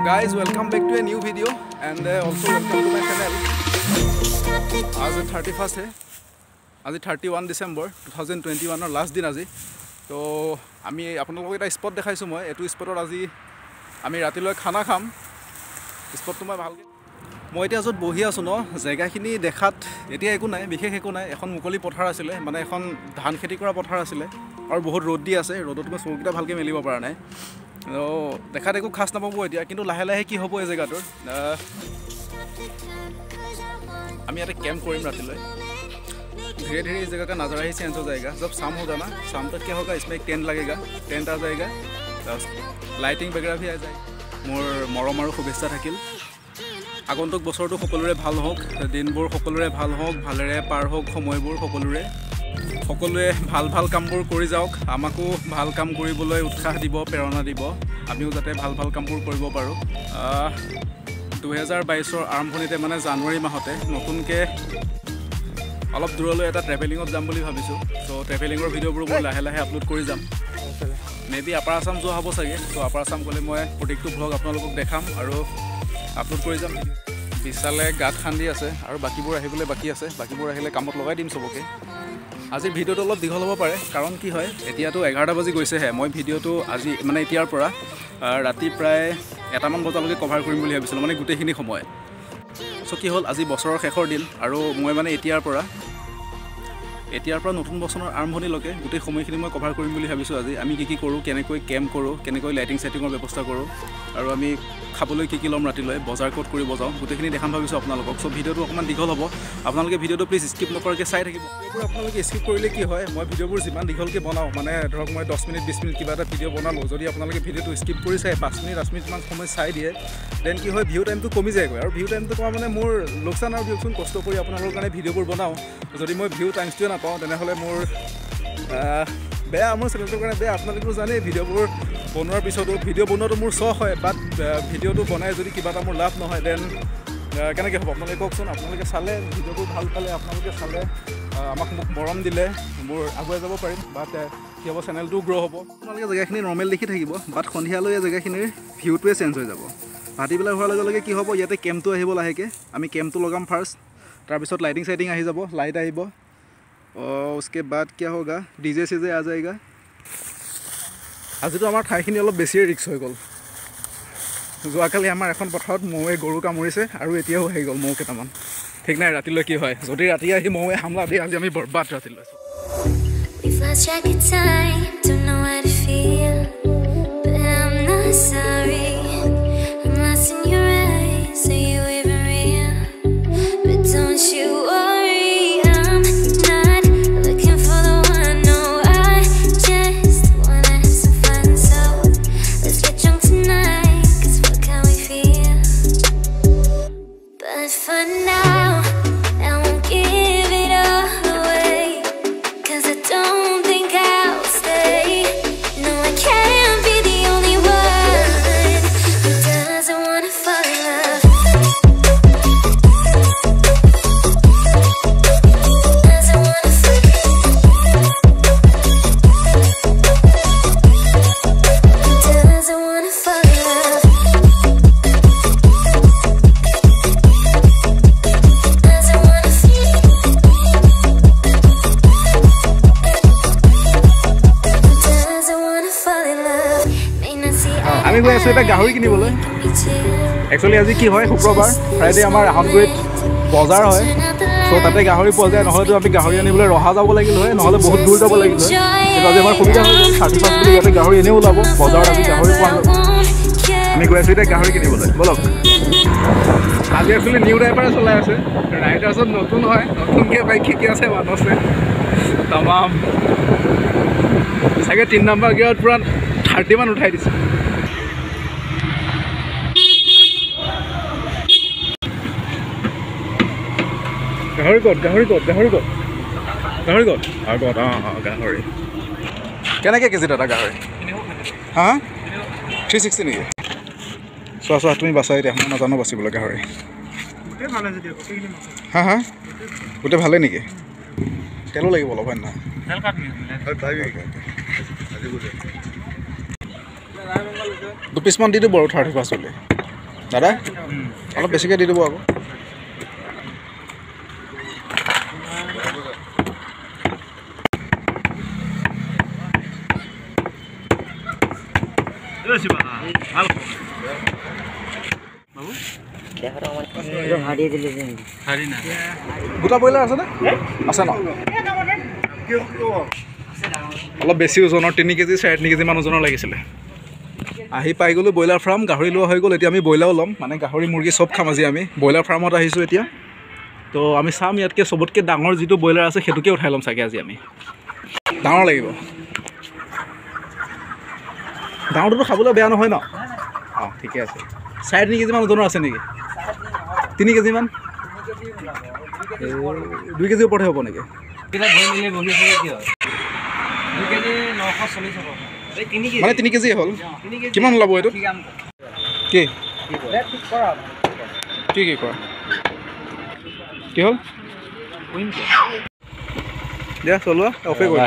guys, welcome back to a new video and also welcome to my channel. आज 31st है, आज 31 December 2021 और last दिन আজি। तो আমি আপোনালোকক এটা স্পট দেখাইছো মই এটো স্পটত আজি আমি ৰাতিলৈ খানা খাম। স্পটটো মই ভালকৈ মই এতিয়া যত বহি আছো ন জায়গাখিনি দেখাত এতিয়া একো নাই বিশেষ একো নাই এখন মুকলি পথাৰ আছিল মানে এখন ধান খেতি কৰা পথাৰ আছিল আৰু বহুত ৰ'দ দি আছে ৰ'দত মই চৌকিটা ভালকৈ মেলিব পৰা নাই তো দেখাত একো খাস নাপাব এতিয়া কিন্তু লাহে লাহে কি হ'ব এই জায়গাটোৰ আমি ইয়াতে कैंप কৰিম ৰাতিলৈ धीरे धीरे इस जगह का नज़ारा ही चेंज हो जाएगा जब शाम होगा ना शाम तक क्या होगा इसमें एक टेंट लगेगा टेंट आ जाएगा लाइटिंग वगैरह भी आ जाएगा मोर मरम और शुभेच्छा থাকিল আগন্তুক বছৰটো সকলোৰে ভাল হওক দিনবোৰ সকলোৰে ভাল হওক ভালেৰে পাৰ হওক সময়বোৰ সকলোৱে ভাল ভাল কামবোৰ কৰি যাওক আমাকো ভাল কাম কৰিবলৈ উৎসাহ দিব প্ৰেৰণা দিব আমিও যাতে ভাল ভাল কামবোৰ কৰিব পাৰো 2022 ৰ আৰম্ভণিতে মানে জানুৱাৰী মাহতে নতুনকৈ অলপ দূৰলৈ এটা ট্ৰেভেলিঙত যাম বুলি ভাবিছো সো ট্ৰেভেলিঙৰ ভিডিঅ'বোৰ মই লাহে লাহে আপলোড কৰি যাম মেবি আপাৰ আসাম যোৱা হ'ব চাগে তো আপাৰ আসাম গ'লে মই প্ৰত্যেকটো ব্লগ আপোনালোকক দেখাম আৰু আপলোড কৰি যাম বিশালে গাত খান্দি আছে আৰু বাকিবোৰ আহিবলৈ বাকি আছে বাকিবোৰ আহিলে কামত লগাই দিম সবকে আজিৰ ভিডিঅ'টো অলপ দীঘল হ'ব পাৰে কাৰণ কি হয় এতিয়াতো 11টা বাজি গৈছেহে মই ভিডিঅ'টো আজি মানে এতিয়াৰ পৰা ৰাতি প্ৰায় 1টামান বজালৈকে কভাৰ কৰিম বুলি ভাবিছিলোঁ মানে গোটেইখিনি সময় সো কি হ'ল আজি বছৰৰ শেষৰ দিন আৰু মই মানে এতিয়াৰ পৰা নতুন বছৰৰ আৰম্ভণিলৈকে গোটেই সময়খিনি মই কভাৰ কৰিম বুলি ভাবিছোঁ আজি আমি কি কৰোঁ কেনেকৈ কেম্প কৰোঁ কেনেকৈ লাইটিং সেটিঙৰ ব্যৱস্থা কৰোঁ আৰু আমি খাবলৈ কি ল'ম ৰাতিলৈ বজাৰ ক'ত কৰিব যাওঁ গোটেইখিনি দেখাম ভাবিছোঁ আপোনালোকক সো ভিডিঅ'টো অকণমান দীঘল হ'ব আপোনালোকে ভিডিঅ'টো প্লিজ স্কিপ নকৰাকৈ চাই থাকিব এইবোৰ আপোনালোকে স্কিপ কৰিলে কি হয় মই ভিডিঅ'বোৰ যিমান দীঘলকৈ বনাওঁ মানে ধৰক মই 10 মিনিট 20 মিনিট কিবা এটা ভিডিঅ' বনালোঁ যদি আপোনালোকে ভিডিঅ'টো স্কিপ কৰি চাই 5 মিনিট 10 মিনিটমান সময় চাই দিয়ে দেন কি হয় ভিউ টাইমটো কমি যায়গৈ আৰু ভিউ টাইমটো কমা মানে মোৰ লোকচান আৰু দিয়কচোন কষ্ট কৰি আপোনালোকৰ কাৰণে ভিডিঅ'বোৰ বনাওঁ যদি মই ভিউ টাইমছটোৱে নাপাওঁ তেনেহ'লে মোৰ বেয়া মোৰ চেনেলটোৰ কাৰণে বেয়া আপোনালোকেও জানে ভিডিঅ'বোৰ বনোৱাৰ পিছতো ভিডিঅ' বনোৱাটো মোৰ চখ হয় বাট ভিডিঅ'টো বনাই যদি কিবা এটা মোৰ লাভ নহয় দেন কেনেকৈ হ'ব আপোনালোকে কওকচোন আপোনালোকে চালে ভিডিঅ'বোৰ ভাল পালে আপোনালোকে চালে আমাক মোক মৰম দিলে মোৰ আগুৱাই যাব পাৰিম বাট কি হ'ব চেনেলটো গ্ৰ' হ'ব আপোনালোকে জেগাখিনি নৰ্মেল দেখি থাকিব বাট সন্ধিয়ালৈ এই জেগাখিনিৰ ভিউটোৱে চেঞ্জ হৈ যাব ভাটিবেলা হোৱাৰ লগে লগে কি হ'ব ইয়াতে কেম্পটো আহিব লাহেকৈ আমি কেম্পটো লগাম ফাৰ্ষ্ট তাৰপিছত লাইটিং চাইটিং আহি যাব লাইট আহিব और उसके बाद क्या होगा डीजे सीजे आ जाएगा आज तो आम ठाईखिनि अलग बेसिए रिक्स हो गल जोकाली आम एन पथार मौए गरु कामुरिसे और एतियाও हो गल मौ केटामान ठीक ना रातिल कि है जो राति आहि मौए हमला दिए आज आम बर्बाद रातिल আমি গৈ আছো এটা গাহৰি কিনিবলৈ একচুৱেলি আজি কি হয় শুক্ৰবাৰ ফ্ৰাইডে আমাৰ আহনগুৰিত বজাৰ হয় সো তাতে গাহৰি পোৱা যায় নহ'লেতো আমি গাহৰি আনিবলৈ ৰহা যাব লাগিল হয় নহ'লে বহুত দূৰ যাব লাগিল হয় কিন্তু আজি আমাৰ সুবিধা হৈ গ'ল 35 বুলি ইয়াতে গাহৰি এনেও ওলাব বজাৰত আমি গাহৰি পোৱা যাব আমি গৈ আছো এতিয়া গাহৰি কিনিবলৈ বলক আজি একচুৱেলি নিউ ড্ৰাইভাৰে চলাই আছে ৰাইডাৰ্ছত নতুন হয় নতুনকৈ বাইক শিকি আছে মানুহ আছে তামাম চাগে 3 নম্বৰ গিয়াৰত পূৰা 30 মান উঠাই দিছে গাহৰি ক'ত গাহৰি কেনেকৈ কেজি দাদা গাহৰি হা 360 নেকি চোৱা তুমি বাচাই দিয়া মই নাজানো বাচিবলৈ গাহৰি হা হা গোটেই ভালে নেকি তেলো লাগিব অলপ হয় নহয় দুপিছমান দি দিব বাৰু 35 বুলি দাদা অলপ বেছিকৈ দি দিব আকৌ গোটা ব্ৰইলাৰ আছেনে আছে ন অলপ বেছি ওজনৰ 3 কেজি 3.5 কেজি মান ওজনৰ লাগিছিলে আহি পাই গ'লোঁ ব্ৰইলাৰ ফাৰ্ম গাহৰি লোৱা হৈ গ'ল এতিয়া আমি ব্ৰইলাৰো ল'ম মানে গাহৰি মুৰ্গী চব খাম আজি আমি ব্ৰইলাৰ ফাৰ্মত আহিছোঁ এতিয়া তো আমি চাম ইয়াতকৈ চবতকৈ ডাঙৰ যিটো ব্ৰইলাৰ আছে সেইটোকে উঠাই ল'ম চাগে আজি আমি ডাঙৰ লাগিব ডাঙৰটোতো খাবলৈ বেয়া নহয় ন অঁ ঠিকে আছে 3.5 কেজি মান ওজনৰ আছে নেকি 3 কেজি মান 2 কেজি ওপৰতে হ'ব নেকি মানে 3 কেজি হ'ল কিমান ওলাব এইটো কি কি কি কৰা কি হ'ল দিয়া চলোৱা অফে কৰি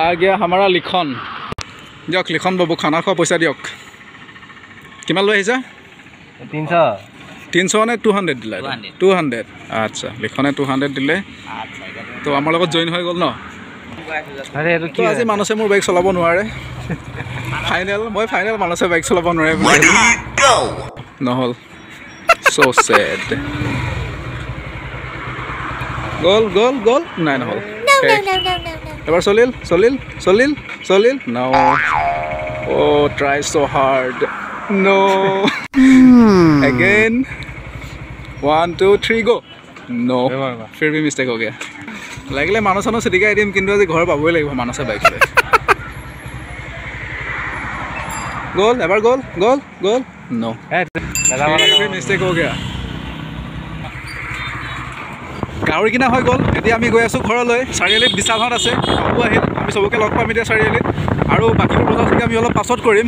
आ गया हमारा लिखन दियक लिखन बाबू खाना खा पैसा दियक किमान লৈ আহিছা 300 নে 200 দিলা 200 আচ্ছা লিখনে 200 দিলে তো আমাৰ লগত জয়েন হৈ গ'ল ন আৰে এটো কি আজি মানসে মোৰ বাইক চলাব নোৱাৰে ফাইনেল মানসে বাইক চলাব নোৱাৰে নহল সো সেড গোল নাই নহল এবাৰ চলিল no oh try so hard no again 1 2 3 go no फिर भी मिस्टेक हो गया লাগিলে মানসনো সিটিকাই দিম কিন্তু আজি ঘৰ পাবই লাগিব মানসে বাইক লৈ গোল এবাৰ গোল no फिर मिस्टेक हो गया গাহৰি কিনা হৈ গ'ল এতিয়া আমি গৈ আছোঁ ঘৰলৈ চাৰিআলিত বিশালহঁত আছে বাবু আহিল আমি চবকে লগ পাম এতিয়া চাৰিআলিত আৰু বাকীবোৰ বজাৰ চাগে আমি অলপ পাছত কৰিম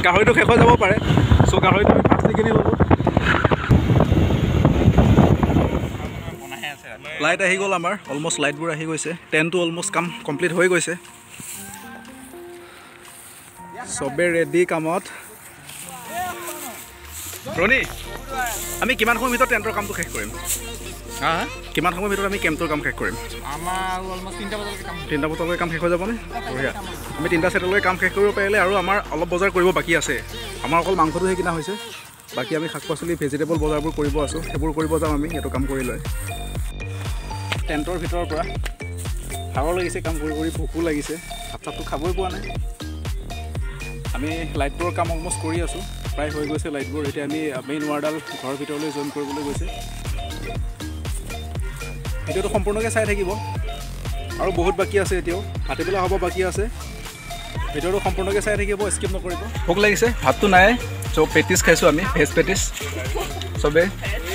গাহৰিটো শেষ হৈ যাব পাৰে চ' গাহৰিটো আমি ফাৰ্ষ্ট কিনি ল'লোঁ লাইট আহি গ'ল আমাৰ অলমষ্ট লাইটবোৰ আহি গৈছে টেণ্টটো অলমষ্ট কাম কমপ্লিট হৈ গৈছে চবে ৰেডি কামত ৰণী আমি কিমান সময়ৰ ভিতৰত টেণ্টৰ কামটো শেষ কৰিম কিমান সময়ৰ ভিতৰত আমি কেম্পটোৰ কাম শেষ কৰিম আমাৰ অলমষ্ট 3টা বজালৈকে কাম শেষ হৈ যাবনে বঢ়িয়া আমি 3টা ছেটলৈকে কাম শেষ কৰিব পাৰিলে আৰু আমাৰ অলপ বজাৰ কৰিব বাকী আছে আমাৰ অকল মাংসটোহে কিনা হৈছে বাকী আমি শাক পাচলি ভেজিটেবল বজাৰবোৰ কৰিব আছোঁ সেইবোৰ কৰিব যাম আমি এইটো কাম কৰি লৈ টেণ্টৰ ভিতৰৰ পৰা ভাগৰ লাগিছে কাম কৰি ভোকো লাগিছে ভাত চাতটো খাবই পোৱা নাই আমি লাইটবোৰৰ কাম অলমষ্ট কৰি আছোঁ প্ৰায় হৈ গৈছে লাইটবোৰ এতিয়া আমি মেইন ৱাৰডাল ঘৰৰ ভিতৰলৈ জইন কৰিবলৈ গৈছে ভিডিঅ'টো সম্পূৰ্ণকৈ চাই থাকিব আৰু বহুত বাকী আছে এতিয়াও ভাটিবেলা হ'ব বাকী আছে ভিডিঅ'টো সম্পূৰ্ণকৈ চাই থাকিব স্কিপ নকৰিব ভোক লাগিছে ভাতটো নাই চ' পেটিছ খাইছোঁ আমি ভেজ পেটিছ চবে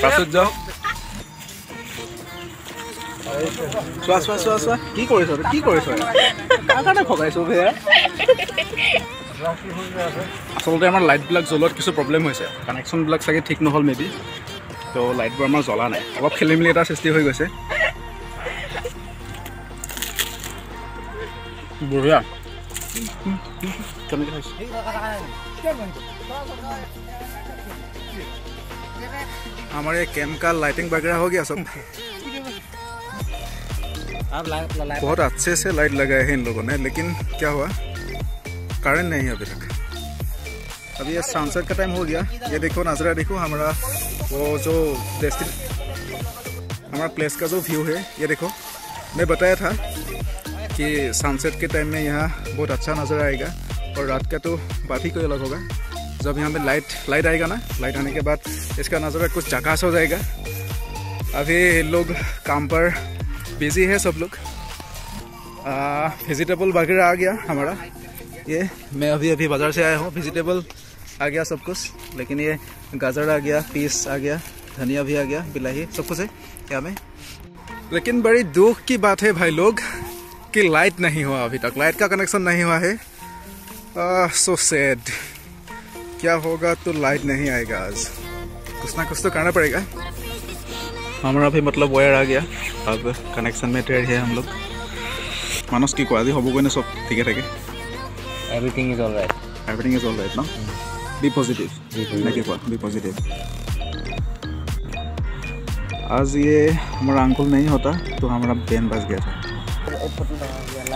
প্ৰাচুৰ্য চোৱা কি কৰিছ কাৰ কাৰণে ভগাইছোঁ ভেয়া আচলতে আমাৰ লাইটবিলাক জ্বলোৱাত কিছু প্ৰব্লেম হৈছে কানেকশ্যনবিলাক চাগে ঠিক নহ'ল মেবি তো লাইটবোৰ আমাৰ জ্বলা নাই অলপ খেলি মেলি এটা সৃষ্টি হৈ গৈছে বঢ়িয়া কেনেকৈ খাইছে हमारे कैंप का लाइटिंग वगैरह हो गया सब बहुत अच्छे से लाइट लगाए हैं इन लोगों ने लेकिन क्या हुआ करंट नहीं है अभी तक अभी ये सनसेट का टाइम हो गया ये देखो नज़ारा देखो हमारा वो जो हमारा प्लेस का जो व्यू है ये देखो मैं बताया था कि सनसेट के टाइम में यहाँ बहुत अच्छा नज़ारा आएगा और रात का तो बात ही कोई अलग होगा जब यहाँ पे लाइट आएगा ना लाइट आने के बाद इसका नज़ारा कुछ झकास हो जाएगा अभी लोग काम पर बिजी है सब लोग वेजिटेबल वगैरह आ गया हमारा ये मैं अभी बाज़ार से आया हूँ वेजिटेबल आ गया सब कुछ लेकिन ये गाजर आ गया पीस आ गया धनिया भी आ गया बिलाही सब कुछ है यहाँ में लेकिन बड़ी दुख की बात है भाई लोग कि लाइट नहीं हुआ अभी तक लाइट का कनेक्शन नहीं हुआ है सो सैड क्या होगा तो लाइट नहीं आएगा आज कुछ ना कुछ तो करना पड़ेगा हमारा भी मतलब वायर आ गया अब कनेक्शन में रेडी है हम लोग मानस की कोई हबो कोई सब ठीक है एवरीथिंग इज ऑलराइट ना बी पॉजिटिव नहीं क्या बी पॉजिटिव। आज ये हमारा अंकुल नहीं होता तो हमारा बेन बच गया था।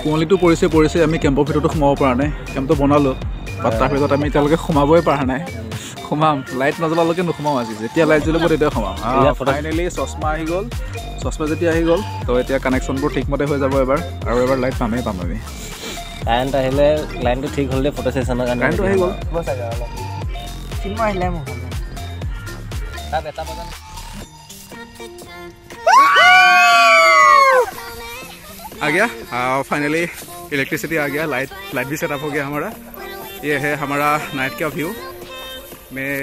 कुঁৱলীটো পৰিছে আমি কেম্পৰ ভিতৰতো সোমাব পৰা নাই। কেম্পটো বনালোঁ বাট তাৰ ভিতৰত আমি এতিয়ালৈকে সোমাবই পৰা নাই। সোমাম লাইট নজ্বলালৈকে নোসোমাম আজি, যেতিয়া লাইট জ্বলিব তেতিয়া সোমাম। ফাইনেলি চশমা আহি গ'ল। চশমা যেতিয়া আহি গ'ল তো এতিয়া কানেকশ্যনবোৰ ঠিকমতে হৈ যাব এবাৰ, আৰু এবাৰ লাইট পামেই পাম আমি। কাৰেণ্ট আহিলে লাইনটো ঠিক হ'লে ফটো ছেশ্যনৰ কাৰণে কাৰেণ্টটো আহি গ'ল। आ गया फाइनली इलेक्ट्रिसिटी आ गया, लाइट भी सेटअप हो गया हमारा। ये है हमारा नाइट का व्यू। मैं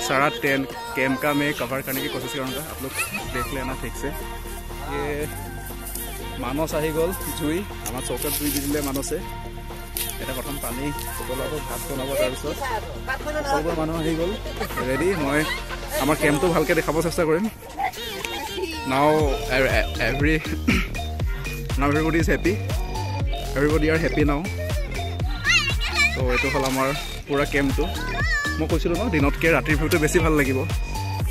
सारा 10 कैम्प का मैं कवर करने की कोशिश करूँगा, आप लोग देख लेना ठीक से। ये मानस आহি गल जुई आमार चौकत जुई दिले मानसे এটা प्रथम पानी उतलाब भात बनाब तारपिছত सबोर मानुह आহি गल रेडी। मैं आमार कैम्पটো भालके देखाब चेष्टा करिम। Now everybody is happy, everybody are happy now। तो ये हल आमार पूरा कैम्पটো। मैं कैसिलो न दिनतके रातिर भिउটো बेसि ভাল লাগিব।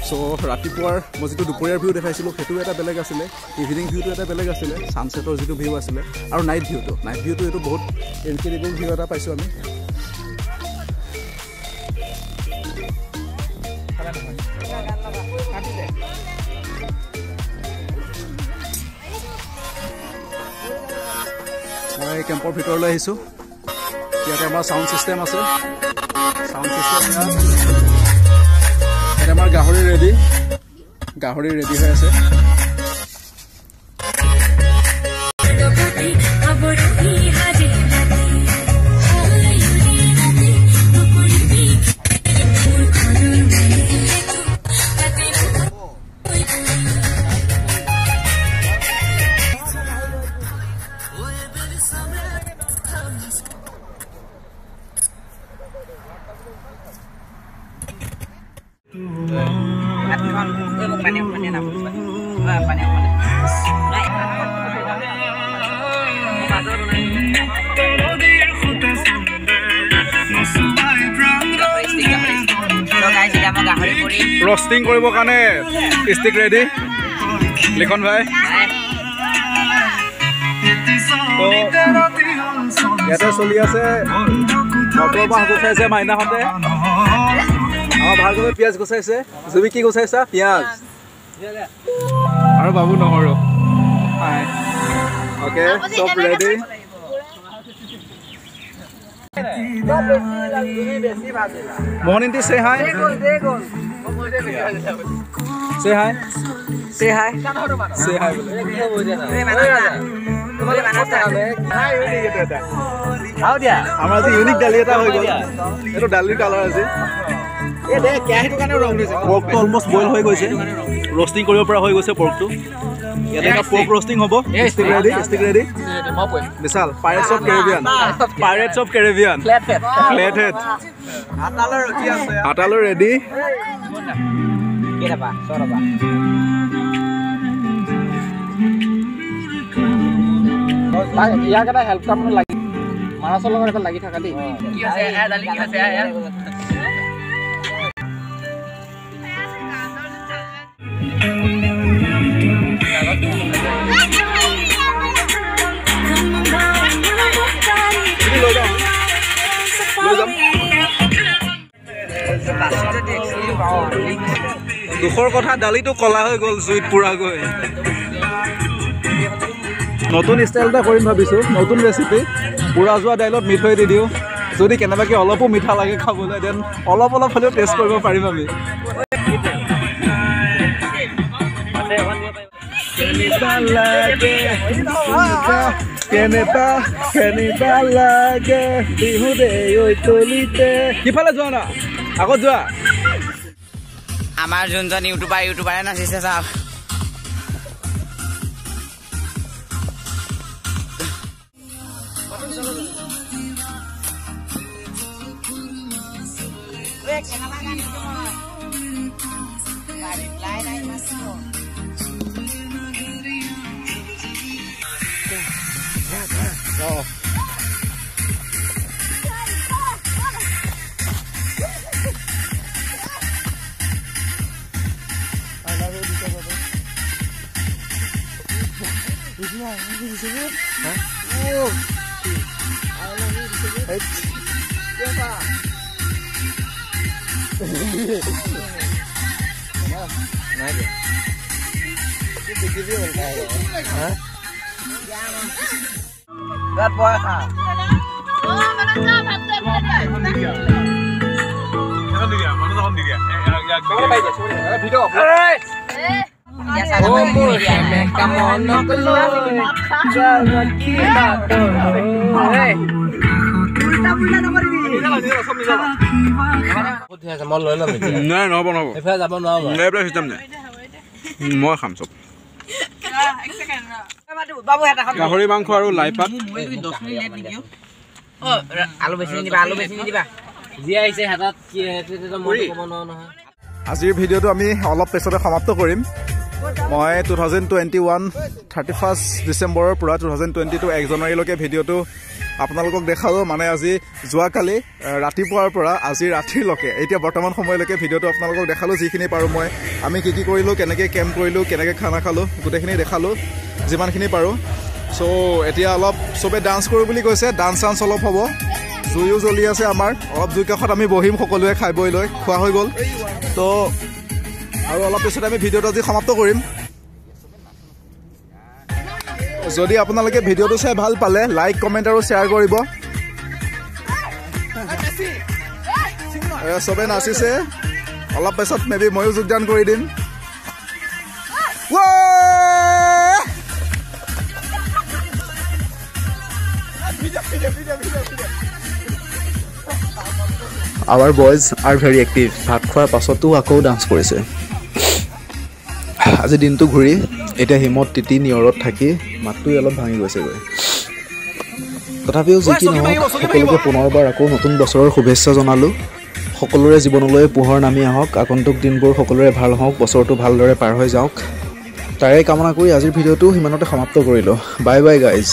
सो रातिपुৱাৰ मैं जी दुपरियार भिउ देखाइছিলোঁ সেইটো এটা বেলেগ আছিলে, ইভিনিং ভিউটো এটা বেলেগ আছিলে, সানसेटर जी ভিউ আছিলে, আৰু নাইট ভিউটো এইটো বহুত ইনক্ৰেডিবল ভিউ এটা পাইছোঁ আমি। मैं कैम्पर ভিতৰলৈ আহিছোঁ। ইয়াতে আমাৰ সাউন্ড সিস্টেম আছে। সাউন্ড সিস্টেম ইয়াতে আমাৰ গাহৰি ৰেডি হৈ আছে। रोस्टिंग কৰিব কাৰণে ষ্টিক ৰেডি লিখন ভাই। তো ইয়াতে চলি আছে মটৰ মাহ গুচাইছে মাইনাহঁতে, আমাৰ ভাৰ্গৱে পিঁয়াজ গুচাইছে, জুবি কি গুচাইছা পিঁয়াজ আৰু বাবু নহৰু। অ'কে চব ready. Mohaninti say hi. Say hi. Say hi. Say hi. How dia? Amar to unique dali eta hoi gol. Eto dali color ase. E de kya hetu kane rong dise. Pork to almost boil hoi goise. Roasting koribo pora hoi goise pork to. Yate ka pork roasting hobo. Stick ready. Stick ready. Misal Pirates of Caribbean. Pirates of Caribbean. Flathead. Atalo ready. Kira ba? Sora ba? Ya kada help kam lagi. Manasol logar eta lagi thaka di. Ki ase a dali ki ase a. দুখৰ কথা দালিটো কলা হৈ গ'ল জুইত পুৰা গৈ। নতুন ষ্টাইল এটা কৰিম ভাবিছোঁ, নতুন ৰেচিপি। পুৰা যোৱা দাইলত মিঠৈ দি দিওঁ, যদি কেনেবাকৈ অলপো মিঠা লাগে খাবলৈ দেন অলপ হ'লেও টেষ্ট কৰিব পাৰিম আমি। কিফালে যোৱা না আগত যোৱা। আমাৰ যোনজন ইউটিউবাৰে নাচিছে চাওক। নাই নহ'ব নহ'ব এইফালে যাব নোৱাৰো এইবিলাক চিষ্টেম নাই মই খাম চব গাহৰি মাংস আৰু লাই পাত আলু বেছি নিদিবা যি আহিছে হাতত কি মই ক'ব নোৱাৰো নহয় আজিৰ ভিডিঅ'টো আমি অলপ পিছতে সমাপ্ত কৰিম মই 2021 31 ডিচেম্বৰৰ পৰা 2022 1 জানুৱাৰীলৈকে ভিডিঅ'টো আপোনালোকক দেখালোঁ মানে আজি যোৱাকালি ৰাতিপুৱাৰ পৰা আজি ৰাতিলৈকে এতিয়া বৰ্তমান সময়লৈকে ভিডিঅ'টো আপোনালোকক দেখালোঁ যিখিনি পাৰোঁ মই আমি কি কি কৰিলোঁ কেনেকৈ কেম্প কৰিলোঁ কেনেকৈ খানা খালোঁ গোটেইখিনি দেখালোঁ যিমানখিনি পাৰোঁ চ' এতিয়া অলপ চবে ডান্স কৰোঁ বুলি কৈছে ডান্স চান্স অলপ হ'ব জুইও জ্বলি আছে আমাৰ অলপ জুই কাষত আমি বহিম সকলোৱে খাই বৈ লৈ খোৱা হৈ গ'ল তো আৰু অলপ পিছত আমি ভিডিঅ'টো আজি সমাপ্ত কৰিম যদি আপোনালোকে ভিডিঅ'টো চাই ভাল পালে লাইক কমেণ্ট আৰু শ্বেয়াৰ কৰিব চবে নাচিছে অলপ পিছত মেবি ময়ো যোগদান কৰি দিম Our boys are very active. ভাত খোৱাৰ পাছতো আকৌ ডান্স কৰিছে আজি দিনটো ঘূৰি এতিয়া হিমত তিতি নিয়ৰত থাকি মাতটোই অলপ ভাঙি গৈছেগৈ তথাপিও যি কি নহওক সকলোকে পুনৰবাৰ আকৌ নতুন বছৰৰ শুভেচ্ছা জনালোঁ সকলোৰে জীৱনলৈ পোহৰ নামি আহক আগন্তুক দিনবোৰ সকলোৰে ভাল হওক বছৰটো ভালদৰে পাৰ হৈ যাওক তাৰে কামনা কৰি আজিৰ ভিডিঅ'টো সিমানতে সমাপ্ত কৰিলোঁ বাই বাই গাইজ